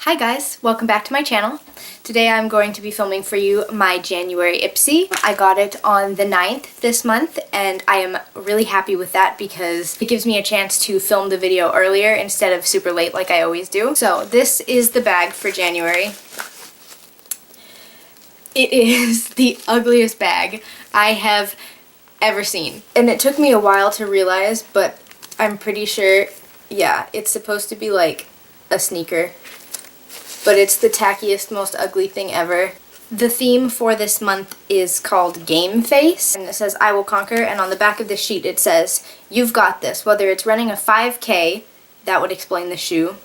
Hi guys, welcome back to my channel. Today I'm going to be filming for you my January Ipsy. I got it on the 9th this month and I am really happy with that because it gives me a chance to film the video earlier instead of super late like I always do. So this is the bag for January. It is the ugliest bag I have ever seen. And it took me a while to realize, but I'm pretty sure, yeah, it's supposed to be like a sneaker. But it's the tackiest, most ugly thing ever. The theme for this month is called Game Face, and it says, I will conquer, and on the back of the sheet it says, you've got this, whether it's running a 5K, that would explain the shoe,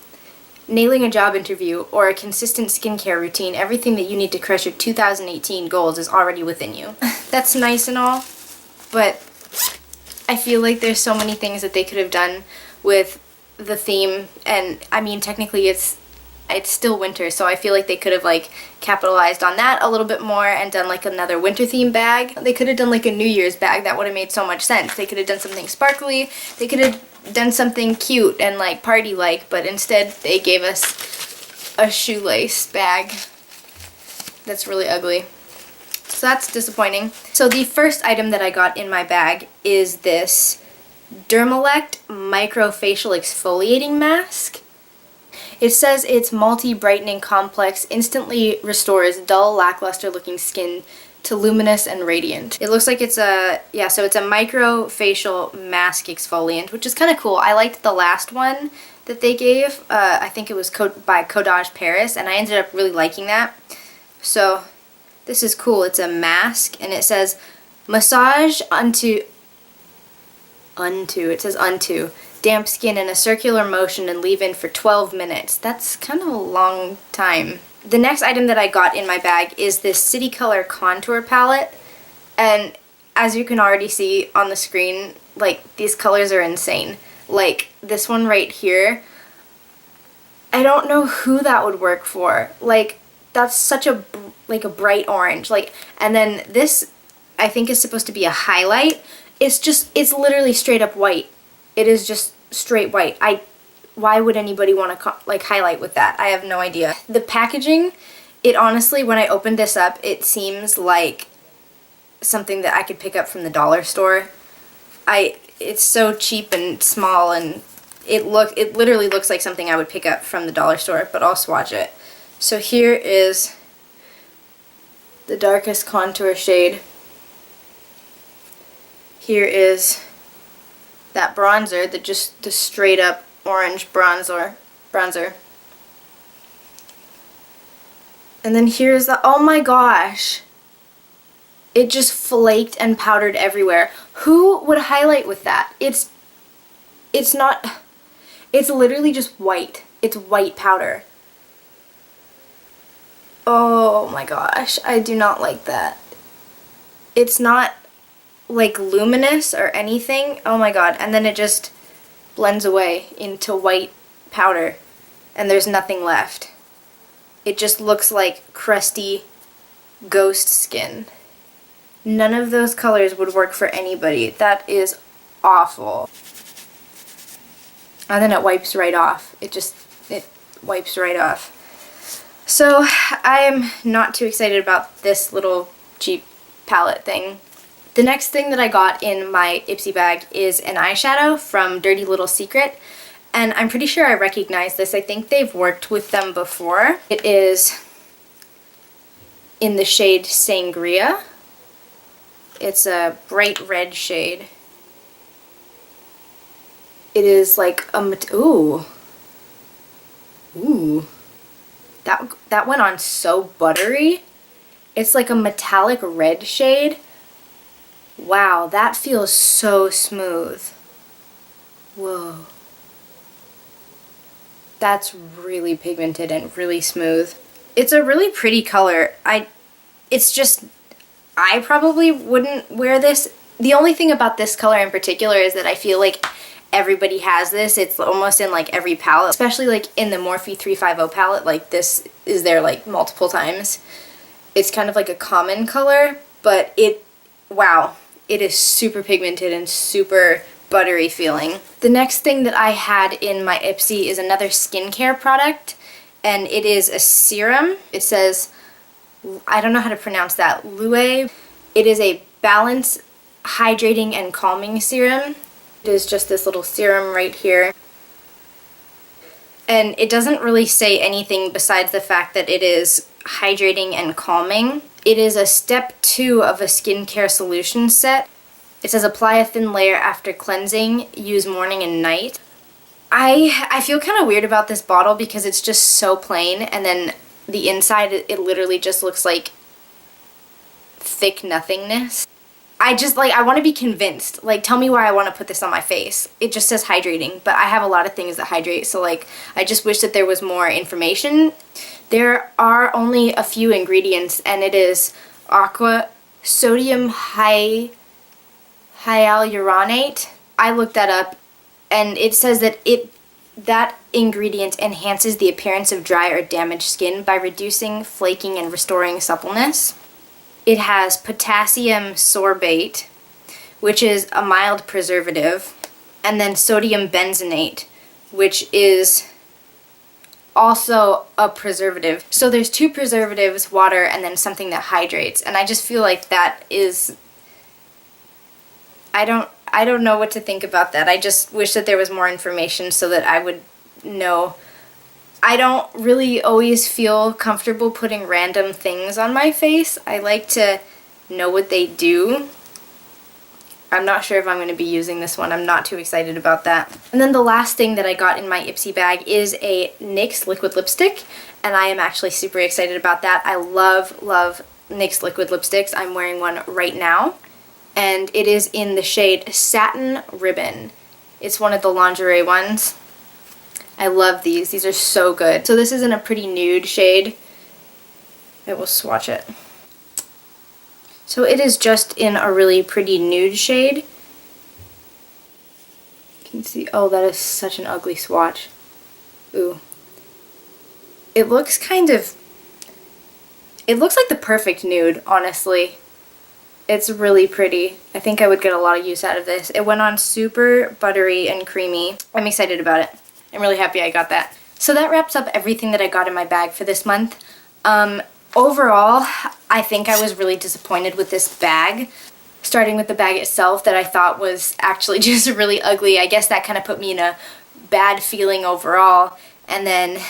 nailing a job interview, or a consistent skincare routine, everything that you need to crush your 2018 goals is already within you. That's nice and all, but I feel like there's so many things that they could have done with the theme, and I mean, technically it's still winter, so I feel like they could have like capitalized on that a little bit more and done like another winter theme bag. They could have done like a New Year's bag. That would have made so much sense. They could have done something sparkly. They could have done something cute and like party-like, but instead they gave us a shoelace bag that's really ugly. So that's disappointing. So the first item that I got in my bag is this Dermalect Microfacial Exfoliating Mask. It says it's multi-brightening complex, instantly restores dull, lackluster looking skin to luminous and radiant. It looks like it's a, yeah, so it's a microfacial mask exfoliant, which is kind of cool. I liked the last one that they gave. I think it was by Codage Paris, and I ended up really liking that. So this is cool. It's a mask, and it says massage unto damp skin in a circular motion and leave in for 12 minutes. That's kind of a long time. The next item that I got in my bag is this City Color contour palette, and as you can already see on the screen, like, these colors are insane. Like this one right here, I don't know who that would work for. Like, that's such a bright orange. Like, and then this I think is supposed to be a highlight. It's literally straight up white. It is just straight white. Why would anybody want to like highlight with that? I have no idea. The packaging, it honestly, when I opened this up, it seems like something that I could pick up from the dollar store. It's so cheap and small, and it literally looks like something I would pick up from the dollar store, but I'll swatch it. So here is the darkest contour shade. Here is that bronzer, the straight up orange bronzer. And then here's the, oh my gosh, it just flaked and powdered everywhere. Who would highlight with that? It's literally just white. It's white powder. Oh my gosh, I do not like that. It's not like luminous or anything. Oh my god. And then it just blends away into white powder and there's nothing left. It just looks like crusty ghost skin. None of those colors would work for anybody. That is awful. And then it wipes right off. It wipes right off. So I am not too excited about this little cheap palette thing. The next thing that I got in my Ipsy bag is an eyeshadow from Dirty Little Secret, and I'm pretty sure I recognize this. I think they've worked with them before. It is in the shade Sangria. It's a bright red shade. It is like a, ooh. That went on so buttery. It's like a metallic red shade. Wow, that feels so smooth. Whoa. That's really pigmented and really smooth. It's a really pretty color. I probably wouldn't wear this. The only thing about this color in particular is that I feel like everybody has this. It's almost in like every palette, especially like in the Morphe 350 palette. Like this is there like multiple times. It's kind of like a common color, but wow. It is super pigmented and super buttery feeling. The next thing that I had in my Ipsy is another skincare product, and it is a serum. It says, I don't know how to pronounce that, Lue. It is a balance, hydrating, and calming serum. It is just this little serum right here. And it doesn't really say anything besides the fact that it is hydrating and calming. It is a step 2 of a skincare solution set. It says apply a thin layer after cleansing, use morning and night. I feel kind of weird about this bottle because it's just so plain, and then the inside, it literally just looks like thick nothingness. I want to be convinced. Like, tell me why I want to put this on my face. It just says hydrating, but I have a lot of things that hydrate, so like, I just wish that there was more information. There are only a few ingredients, and it is sodium hyaluronate. I looked that up, and it says that that ingredient enhances the appearance of dry or damaged skin by reducing flaking and restoring suppleness. It has potassium sorbate, which is a mild preservative, and then sodium benzenate, which is also a preservative. So there's 2 preservatives, water, and then something that hydrates, and I just feel like that is... I don't know what to think about that. I just wish that there was more information so that I would know. I don't really always feel comfortable putting random things on my face. I like to know what they do. I'm not sure if I'm going to be using this one. I'm not too excited about that. And then the last thing that I got in my Ipsy bag is a NYX liquid lipstick, and I am actually super excited about that. I love NYX liquid lipsticks. I'm wearing one right now, and it is in the shade Satin Ribbon. It's one of the lingerie ones. I love these. These are so good. So this is in a pretty nude shade. I will swatch it. So it is just in a really pretty nude shade. You can see, oh, that is such an ugly swatch. Ooh. It looks like the perfect nude, honestly. It's really pretty. I think I would get a lot of use out of this. It went on super buttery and creamy. I'm excited about it. I'm really happy I got that. So that wraps up everything that I got in my bag for this month. Overall, I think I was really disappointed with this bag. Starting with the bag itself that I thought was actually just really ugly. I guess that kind of put me in a bad feeling overall. And then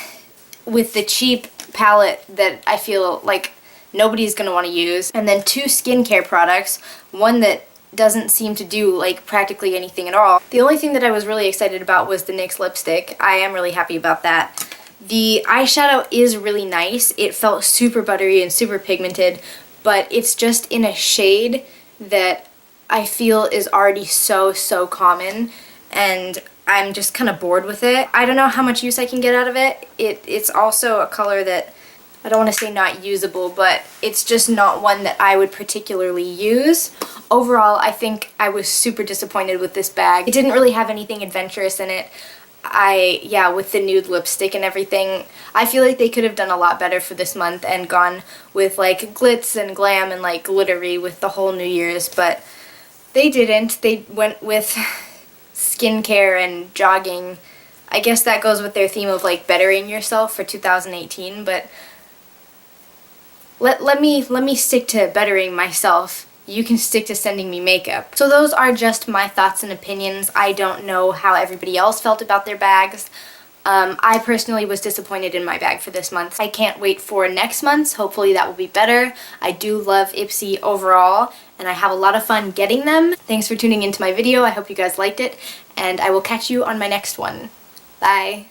with the cheap palette that I feel like nobody's going to want to use. And then 2 skincare products. One that doesn't seem to do like practically anything at all. The only thing that I was really excited about was the NYX lipstick. I am really happy about that. The eyeshadow is really nice. It felt super buttery and super pigmented, but it's just in a shade that I feel is already so common, and I'm just kind of bored with it. I don't know how much use I can get out of it. It's also a color that, I don't want to say not usable, but it's just not one that I would particularly use. Overall, I think I was super disappointed with this bag. It didn't really have anything adventurous in it. With the nude lipstick and everything, I feel like they could have done a lot better for this month and gone with like glitz and glam and like glittery with the whole New Year's, but they didn't. They went with skincare and jogging. I guess that goes with their theme of like bettering yourself for 2018, but let me stick to bettering myself. You can stick to sending me makeup. So those are just my thoughts and opinions. I don't know how everybody else felt about their bags. I personally was disappointed in my bag for this month. I can't wait for next month's. Hopefully that will be better. I do love Ipsy overall, and I have a lot of fun getting them. Thanks for tuning into my video. I hope you guys liked it, and I will catch you on my next one. Bye.